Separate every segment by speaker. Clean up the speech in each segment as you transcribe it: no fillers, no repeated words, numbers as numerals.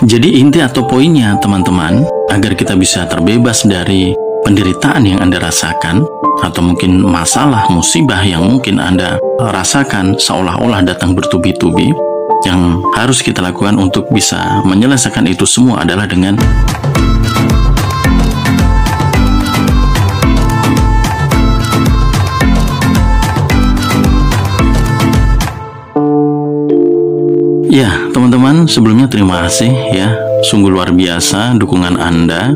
Speaker 1: Jadi inti atau poinnya teman-teman, agar kita bisa terbebas dari penderitaan yang Anda rasakan, atau mungkin masalah, musibah yang mungkin Anda rasakan seolah-olah datang bertubi-tubi, yang harus kita lakukan untuk bisa menyelesaikan itu semua adalah dengan ya, teman-teman, sebelumnya terima kasih ya. Sungguh luar biasa dukungan Anda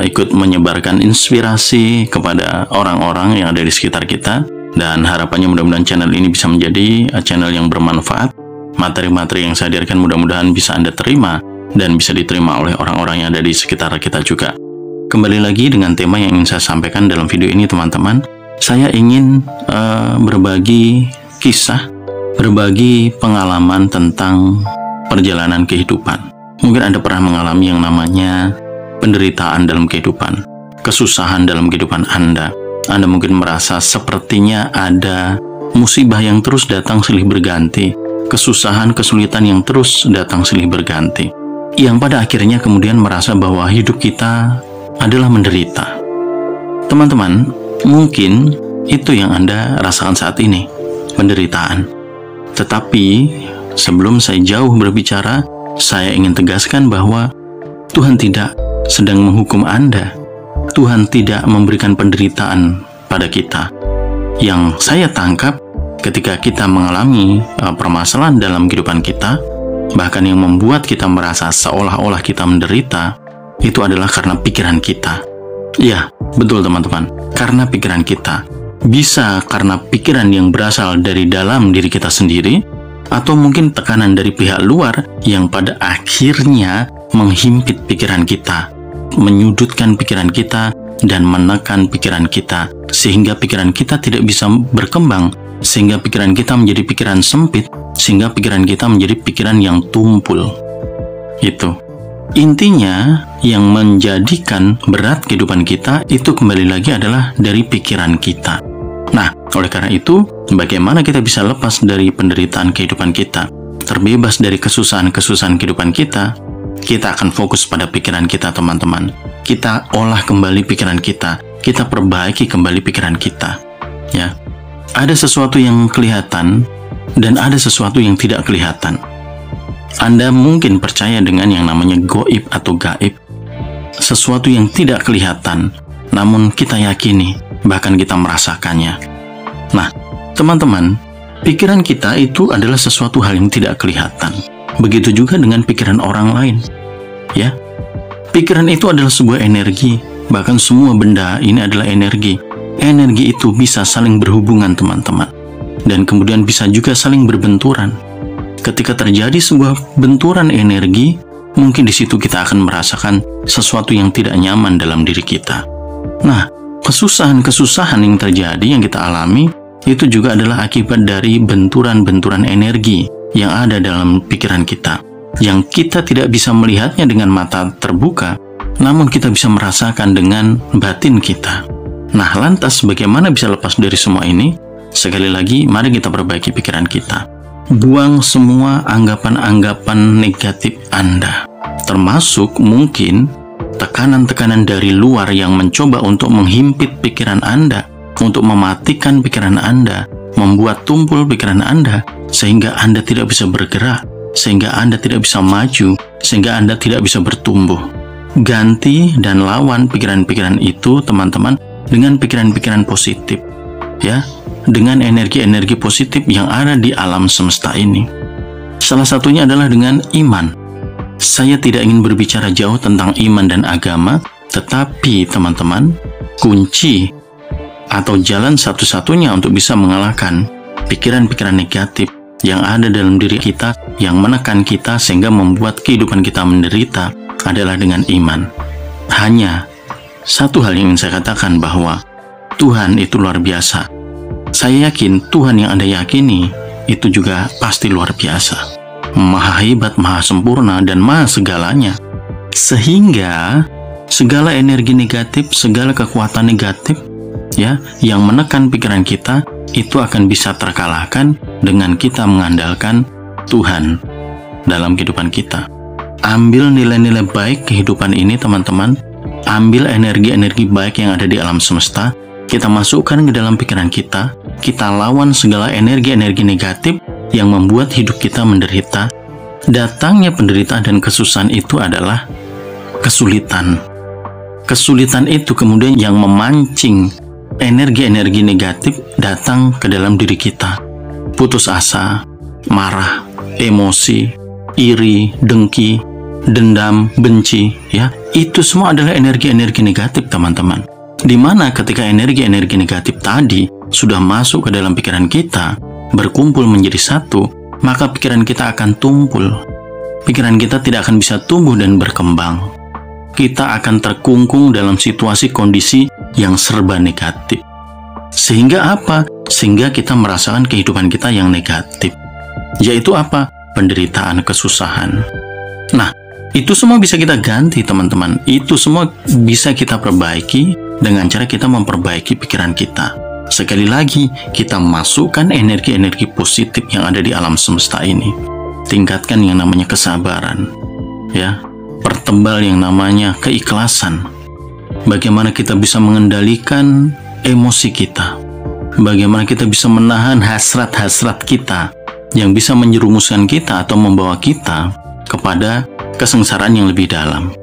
Speaker 1: ikut menyebarkan inspirasi kepada orang-orang yang ada di sekitar kita. Dan harapannya mudah-mudahan channel ini bisa menjadi channel yang bermanfaat. Materi-materi yang saya hadirkan mudah-mudahan bisa Anda terima dan bisa diterima oleh orang-orang yang ada di sekitar kita juga. Kembali lagi dengan tema yang ingin saya sampaikan dalam video ini, teman-teman. Saya ingin berbagi kisah, berbagi pengalaman tentang perjalanan kehidupan. Mungkin Anda pernah mengalami yang namanya penderitaan dalam kehidupan, kesusahan dalam kehidupan Anda. Anda mungkin merasa sepertinya ada musibah yang terus datang silih berganti, kesusahan, kesulitan yang terus datang silih berganti, yang pada akhirnya kemudian merasa bahwa hidup kita adalah menderita. Teman-teman, mungkin itu yang Anda rasakan saat ini, penderitaan. Tetapi sebelum saya jauh berbicara, saya ingin tegaskan bahwa Tuhan tidak sedang menghukum Anda. Tuhan tidak memberikan penderitaan pada kita. Yang saya tangkap ketika kita mengalami permasalahan dalam kehidupan kita, bahkan yang membuat kita merasa seolah-olah kita menderita, itu adalah karena pikiran kita. Ya, betul teman-teman, karena pikiran kita. Bisa karena pikiran yang berasal dari dalam diri kita sendiri, atau mungkin tekanan dari pihak luar yang pada akhirnya menghimpit pikiran kita, menyudutkan pikiran kita, dan menekan pikiran kita, sehingga pikiran kita tidak bisa berkembang, sehingga pikiran kita menjadi pikiran sempit, sehingga pikiran kita menjadi pikiran yang tumpul. Itu. Intinya, yang menjadikan berat kehidupan kita itu kembali lagi adalah dari pikiran kita. Nah, oleh karena itu, bagaimana kita bisa lepas dari penderitaan kehidupan kita, terbebas dari kesusahan-kesusahan kehidupan kita? Kita akan fokus pada pikiran kita, teman-teman. Kita olah kembali pikiran kita perbaiki kembali pikiran kita. Ya, ada sesuatu yang kelihatan dan ada sesuatu yang tidak kelihatan. Anda mungkin percaya dengan yang namanya goib atau gaib, sesuatu yang tidak kelihatan, namun kita yakini, bahkan kita merasakannya. Nah, teman-teman, pikiran kita itu adalah sesuatu hal yang tidak kelihatan. Begitu juga dengan pikiran orang lain. Ya, pikiran itu adalah sebuah energi, bahkan semua benda ini adalah energi. Energi itu bisa saling berhubungan, teman-teman, dan kemudian bisa juga saling berbenturan. Ketika terjadi sebuah benturan energi, mungkin di situ kita akan merasakan sesuatu yang tidak nyaman dalam diri kita. Nah, kesusahan-kesusahan yang terjadi, yang kita alami, itu juga adalah akibat dari benturan-benturan energi yang ada dalam pikiran kita, yang kita tidak bisa melihatnya dengan mata terbuka, namun kita bisa merasakan dengan batin kita. Nah, lantas bagaimana bisa lepas dari semua ini? Sekali lagi, mari kita perbaiki pikiran kita. Buang semua anggapan-anggapan negatif Anda, termasuk mungkin tekanan-tekanan dari luar yang mencoba untuk menghimpit pikiran Anda, untuk mematikan pikiran Anda, membuat tumpul pikiran Anda, sehingga Anda tidak bisa bergerak, sehingga Anda tidak bisa maju, sehingga Anda tidak bisa bertumbuh. Ganti dan lawan pikiran-pikiran itu, teman-teman, dengan pikiran-pikiran positif, ya, dengan energi-energi positif yang ada di alam semesta ini. Salah satunya adalah dengan iman. Saya tidak ingin berbicara jauh tentang iman dan agama, tetapi teman-teman, kunci atau jalan satu-satunya untuk bisa mengalahkan pikiran-pikiran negatif yang ada dalam diri kita, yang menekan kita sehingga membuat kehidupan kita menderita, adalah dengan iman. Hanya satu hal yang ingin saya katakan, bahwa Tuhan itu luar biasa. Saya yakin Tuhan yang Anda yakini itu juga pasti luar biasa, maha hebat, maha sempurna, dan maha segalanya. Sehingga segala energi negatif, segala kekuatan negatif, ya, yang menekan pikiran kita, itu akan bisa terkalahkan dengan kita mengandalkan Tuhan. dalam kehidupan kita. Ambil nilai-nilai baik kehidupan ini teman-teman, ambil energi-energi baik yang ada di alam semesta, kita masukkan ke dalam pikiran kita lawan segala energi-energi negatif yang membuat hidup kita menderita. Datangnya penderitaan dan kesusahan itu adalah kesulitan. Kesulitan itu kemudian yang memancing energi-energi negatif datang ke dalam diri kita. Putus asa, marah, emosi, iri, dengki, dendam, benci, ya. Itu semua adalah energi-energi negatif, teman-teman. Di mana ketika energi-energi negatif tadi sudah masuk ke dalam pikiran kita, berkumpul menjadi satu, maka pikiran kita akan tumpul. Pikiran kita tidak akan bisa tumbuh dan berkembang. Kita akan terkungkung dalam situasi kondisi yang serba negatif. Sehingga apa? Sehingga kita merasakan kehidupan kita yang negatif. Yaitu apa? Penderitaan, kesusahan. Nah, itu semua bisa kita ganti, teman-teman. Itu semua bisa kita perbaiki dengan cara kita memperbaiki pikiran kita. Sekali lagi, kita masukkan energi-energi positif yang ada di alam semesta ini. Tingkatkan yang namanya kesabaran, ya. Pertebal yang namanya keikhlasan. Bagaimana kita bisa mengendalikan emosi kita. Bagaimana kita bisa menahan hasrat-hasrat kita yang bisa menjerumuskan kita atau membawa kita kepada kesengsaraan yang lebih dalam.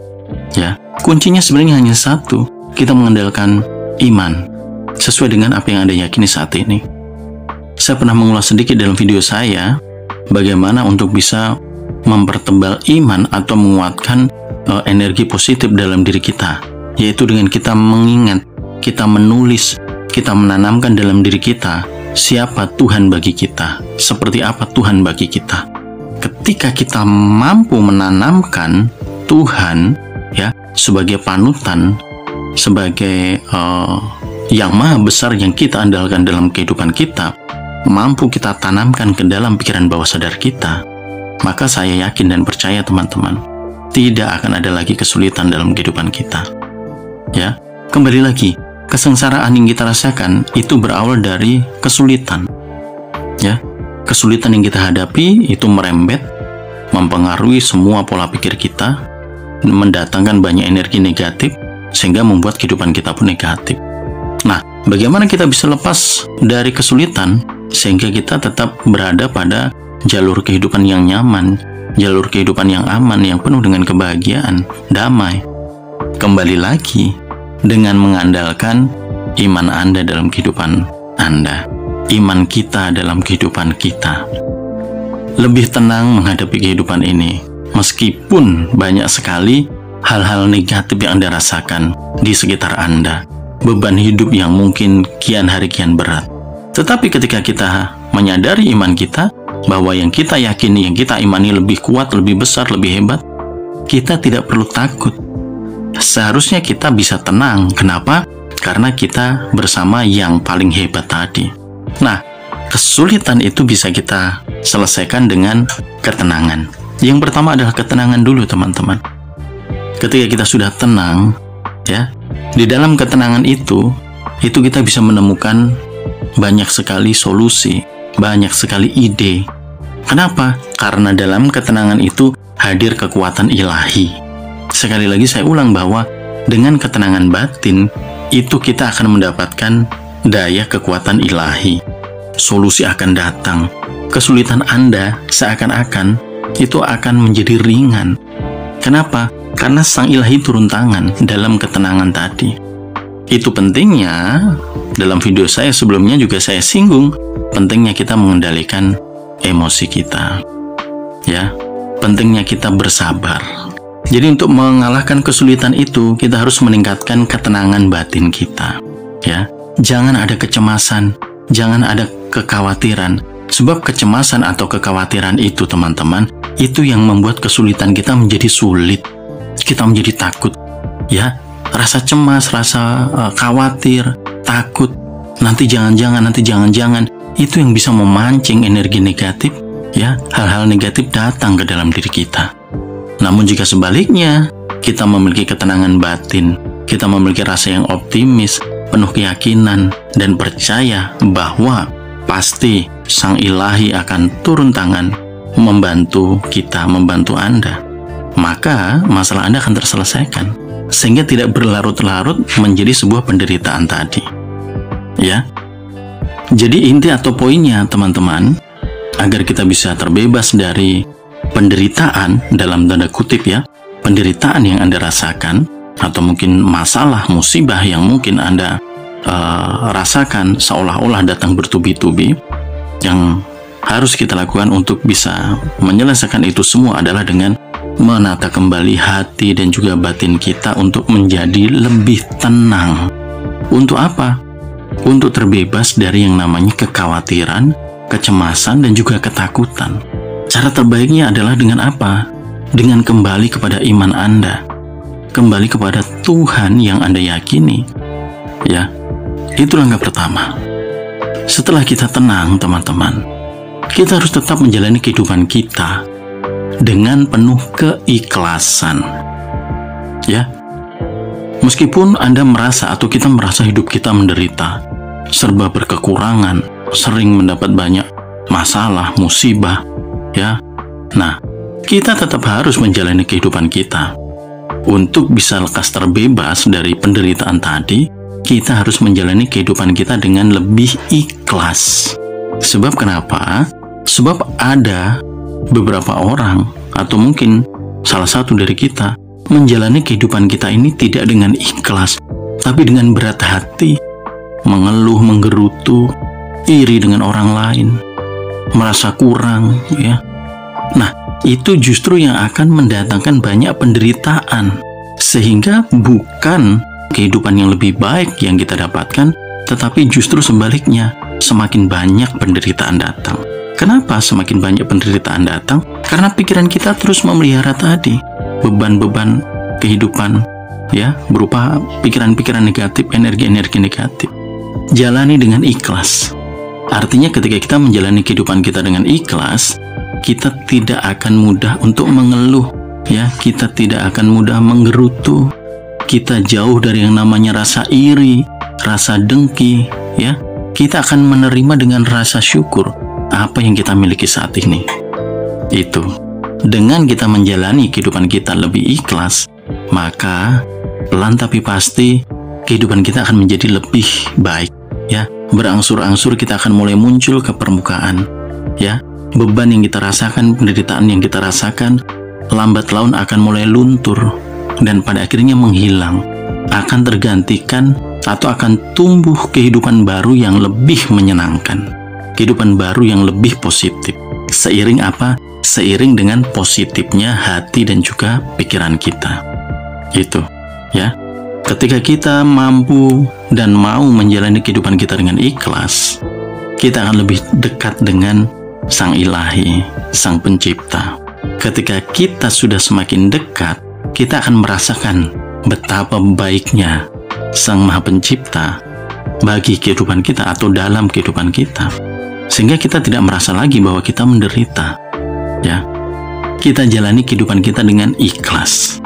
Speaker 1: Ya, kuncinya sebenarnya hanya satu. Kita mengandalkan iman sesuai dengan apa yang Anda yakini saat ini. Saya pernah mengulas sedikit dalam video saya bagaimana untuk bisa mempertebal iman atau menguatkan energi positif dalam diri kita, yaitu dengan kita mengingat, kita menulis, kita menanamkan dalam diri kita siapa Tuhan bagi kita, seperti apa Tuhan bagi kita. Ketika kita mampu menanamkan Tuhan, ya, sebagai panutan, sebagai yang maha besar yang kita andalkan dalam kehidupan kita, mampu kita tanamkan ke dalam pikiran bawah sadar kita, maka saya yakin dan percaya, teman-teman, tidak akan ada lagi kesulitan dalam kehidupan kita. Ya, kembali lagi, kesengsaraan yang kita rasakan itu berawal dari kesulitan. Ya, kesulitan yang kita hadapi itu merembet, mempengaruhi semua pola pikir kita, mendatangkan banyak energi negatif, sehingga membuat kehidupan kita pun negatif. Nah, bagaimana kita bisa lepas dari kesulitan sehingga kita tetap berada pada jalur kehidupan yang nyaman, jalur kehidupan yang aman, yang penuh dengan kebahagiaan, damai? Kembali lagi dengan mengandalkan iman Anda dalam kehidupan Anda, iman kita dalam kehidupan kita. Lebih tenang menghadapi kehidupan ini, meskipun banyak sekali hal-hal negatif yang Anda rasakan di sekitar Anda, beban hidup yang mungkin kian hari kian berat. Tetapi ketika kita menyadari iman kita, bahwa yang kita yakini, yang kita imani lebih kuat, lebih besar, lebih hebat, kita tidak perlu takut. Seharusnya kita bisa tenang. Kenapa? Karena kita bersama yang paling hebat tadi. Nah, kesulitan itu bisa kita selesaikan dengan ketenangan. Yang pertama adalah ketenangan dulu, teman-teman. Ketika kita sudah tenang, ya, di dalam ketenangan itu kita bisa menemukan banyak sekali solusi, banyak sekali ide. Kenapa? Karena dalam ketenangan itu hadir kekuatan ilahi. Sekali lagi saya ulang bahwa dengan ketenangan batin itu kita akan mendapatkan daya kekuatan ilahi. Solusi akan datang. Kesulitan Anda seakan-akan itu akan menjadi ringan. Kenapa? Karena sang ilahi turun tangan dalam ketenangan tadi. Itu pentingnya, dalam video saya sebelumnya juga saya singgung, pentingnya kita mengendalikan emosi kita. Ya, pentingnya kita bersabar. Jadi untuk mengalahkan kesulitan itu, kita harus meningkatkan ketenangan batin kita. Ya, jangan ada kecemasan, jangan ada kekhawatiran. Sebab kecemasan atau kekhawatiran itu, teman-teman, itu yang membuat kesulitan kita menjadi sulit. Kita menjadi takut, ya. Rasa cemas, rasa khawatir, takut, nanti jangan-jangan, itu yang bisa memancing energi negatif, ya. Hal-hal negatif datang ke dalam diri kita. Namun jika sebaliknya, kita memiliki ketenangan batin, kita memiliki rasa yang optimis, penuh keyakinan, dan percaya bahwa pasti sang ilahi akan turun tangan membantu kita, membantu Anda, maka masalah Anda akan terselesaikan, sehingga tidak berlarut-larut menjadi sebuah penderitaan tadi. Ya. Jadi inti atau poinnya, teman-teman, agar kita bisa terbebas dari penderitaan, dalam tanda kutip ya, penderitaan yang Anda rasakan, atau mungkin masalah, musibah yang mungkin Anda rasakan seolah-olah datang bertubi-tubi, yang harus kita lakukan untuk bisa menyelesaikan itu semua adalah dengan menata kembali hati dan juga batin kita untuk menjadi lebih tenang. Untuk apa? Untuk terbebas dari yang namanya kekhawatiran, kecemasan, dan juga ketakutan. Cara terbaiknya adalah dengan apa? Dengan kembali kepada iman Anda, kembali kepada Tuhan yang Anda yakini. Ya, itu langkah pertama. Setelah kita tenang, teman-teman, kita harus tetap menjalani kehidupan kita dengan penuh keikhlasan. Ya, meskipun Anda merasa atau kita merasa hidup kita menderita, serba berkekurangan, sering mendapat banyak masalah, musibah, ya. Nah, kita tetap harus menjalani kehidupan kita. Untuk bisa lekas terbebas dari penderitaan tadi, kita harus menjalani kehidupan kita dengan lebih ikhlas. Sebab kenapa? Sebab ada beberapa orang, atau mungkin salah satu dari kita, menjalani kehidupan kita ini tidak dengan ikhlas, tapi dengan berat hati, mengeluh, menggerutu, iri dengan orang lain, merasa kurang, ya. Nah, itu justru yang akan mendatangkan banyak penderitaan, sehingga bukan kehidupan yang lebih baik yang kita dapatkan, tetapi justru sebaliknya, semakin banyak penderitaan datang. Kenapa semakin banyak penderitaan datang? Karena pikiran kita terus memelihara tadi beban-beban kehidupan, ya, berupa pikiran-pikiran negatif, energi-energi negatif. Jalani dengan ikhlas. Artinya ketika kita menjalani kehidupan kita dengan ikhlas, kita tidak akan mudah untuk mengeluh, ya, kita tidak akan mudah menggerutu. Kita jauh dari yang namanya rasa iri, rasa dengki, ya. Kita akan menerima dengan rasa syukur apa yang kita miliki saat ini. Itu. Dengan kita menjalani kehidupan kita lebih ikhlas, maka pelan tapi pasti kehidupan kita akan menjadi lebih baik, ya. Berangsur-angsur kita akan mulai muncul ke permukaan, ya. Beban yang kita rasakan, penderitaan yang kita rasakan, lambat laun akan mulai luntur dan pada akhirnya menghilang, akan tergantikan atau akan tumbuh kehidupan baru yang lebih menyenangkan, kehidupan baru yang lebih positif. Seiring apa? Seiring dengan positifnya hati dan juga pikiran kita. Itu, ya. Ketika kita mampu dan mau menjalani kehidupan kita dengan ikhlas, kita akan lebih dekat dengan Sang Ilahi, Sang Pencipta. Ketika kita sudah semakin dekat, kita akan merasakan betapa baiknya Sang Maha Pencipta bagi kehidupan kita atau dalam kehidupan kita. Sehingga kita tidak merasa lagi bahwa kita menderita. Ya, kita jalani kehidupan kita dengan ikhlas.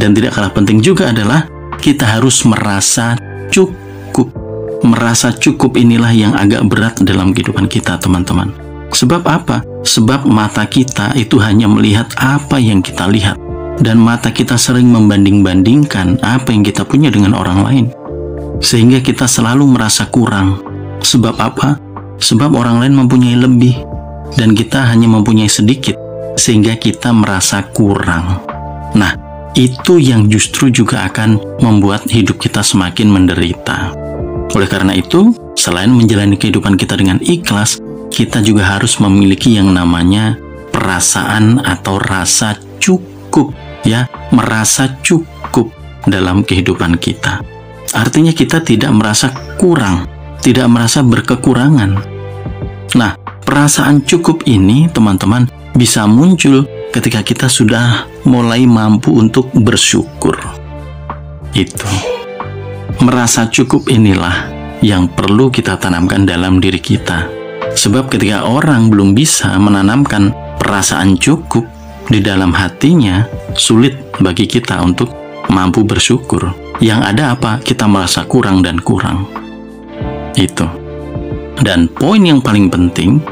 Speaker 1: Dan tidak kalah penting juga adalah kita harus merasa cukup. Merasa cukup inilah yang agak berat dalam kehidupan kita, teman-teman. Sebab apa? Sebab mata kita itu hanya melihat apa yang kita lihat. Dan mata kita sering membanding-bandingkan apa yang kita punya dengan orang lain. Sehingga kita selalu merasa kurang. Sebab apa? Sebab orang lain mempunyai lebih. Dan kita hanya mempunyai sedikit. Sehingga kita merasa kurang. Nah, itu yang justru juga akan membuat hidup kita semakin menderita. Oleh karena itu, selain menjalani kehidupan kita dengan ikhlas, kita juga harus memiliki yang namanya perasaan atau rasa cukup, ya, merasa cukup dalam kehidupan kita. Artinya kita tidak merasa kurang, tidak merasa berkekurangan. Nah, perasaan cukup ini, teman-teman, bisa muncul ketika kita sudah mulai mampu untuk bersyukur. Itu. Merasa cukup inilah yang perlu kita tanamkan dalam diri kita. Sebab ketika orang belum bisa menanamkan perasaan cukup di dalam hatinya, sulit bagi kita untuk mampu bersyukur. Yang ada apa? Kita merasa kurang dan kurang. Itu. Dan poin yang paling penting,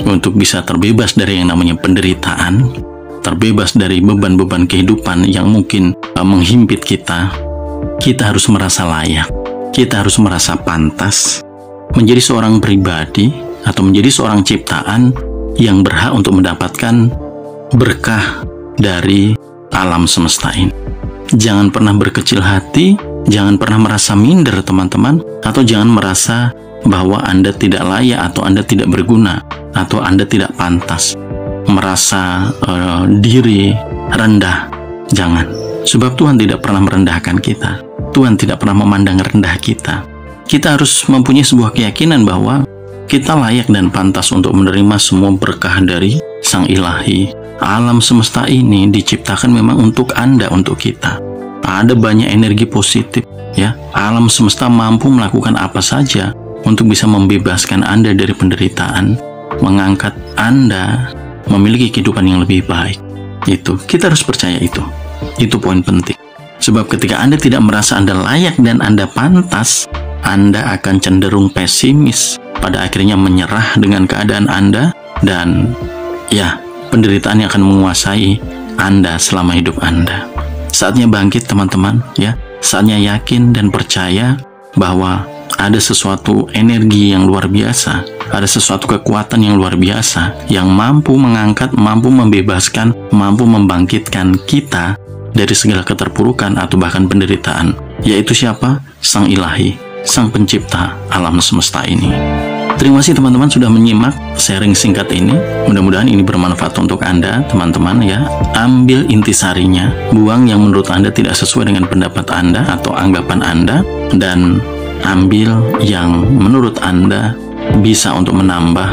Speaker 1: untuk bisa terbebas dari yang namanya penderitaan, terbebas dari beban-beban kehidupan yang mungkin menghimpit kita, kita harus merasa layak, kita harus merasa pantas menjadi seorang pribadi atau menjadi seorang ciptaan yang berhak untuk mendapatkan berkah dari alam semesta ini. Jangan pernah berkecil hati, jangan pernah merasa minder teman-teman, atau jangan merasa bahwa Anda tidak layak atau Anda tidak berguna atau Anda tidak pantas, merasa diri rendah. Jangan, sebab Tuhan tidak pernah merendahkan kita. Tuhan tidak pernah memandang rendah kita. Kita harus mempunyai sebuah keyakinan bahwa kita layak dan pantas untuk menerima semua berkah dari Sang Ilahi. Alam semesta ini diciptakan memang untuk Anda, untuk kita. Ada banyak energi positif, ya. Alam semesta mampu melakukan apa saja untuk bisa membebaskan Anda dari penderitaan, mengangkat Anda memiliki kehidupan yang lebih baik. Itu, kita harus percaya itu. Itu poin penting. Sebab ketika Anda tidak merasa Anda layak dan Anda pantas, Anda akan cenderung pesimis, pada akhirnya menyerah dengan keadaan Anda, dan ya, penderitaan yang akan menguasai Anda selama hidup Anda. Saatnya bangkit teman-teman, ya. Saatnya yakin dan percaya bahwa ada sesuatu energi yang luar biasa, ada sesuatu kekuatan yang luar biasa yang mampu mengangkat, mampu membebaskan, mampu membangkitkan kita dari segala keterpurukan atau bahkan penderitaan. Yaitu siapa? Sang Ilahi, Sang Pencipta alam semesta ini. Terima kasih teman-teman sudah menyimak sharing singkat ini. Mudah-mudahan ini bermanfaat untuk Anda, teman-teman, ya. Ambil intisarinya, buang yang menurut Anda tidak sesuai dengan pendapat Anda atau anggapan Anda, dan ambil yang menurut Anda bisa untuk menambah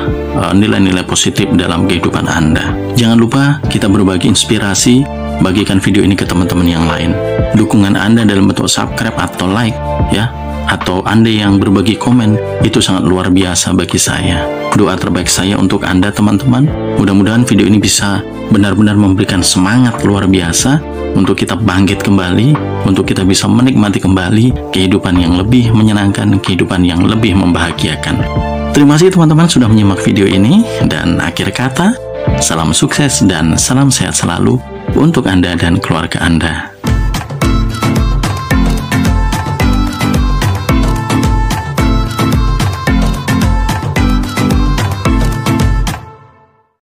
Speaker 1: nilai-nilai positif dalam kehidupan Anda. Jangan lupa kita berbagi inspirasi, bagikan video ini ke teman-teman yang lain. Dukungan Anda dalam bentuk subscribe atau like, ya, atau Anda yang berbagi komen, itu sangat luar biasa bagi saya. Doa terbaik saya untuk Anda teman-teman, mudah-mudahan video ini bisa benar-benar memberikan semangat luar biasa untuk kita bangkit kembali, untuk kita bisa menikmati kembali kehidupan yang lebih menyenangkan, kehidupan yang lebih membahagiakan. Terima kasih teman-teman sudah menyimak video ini, dan akhir kata, salam sukses dan salam sehat selalu untuk Anda dan keluarga Anda.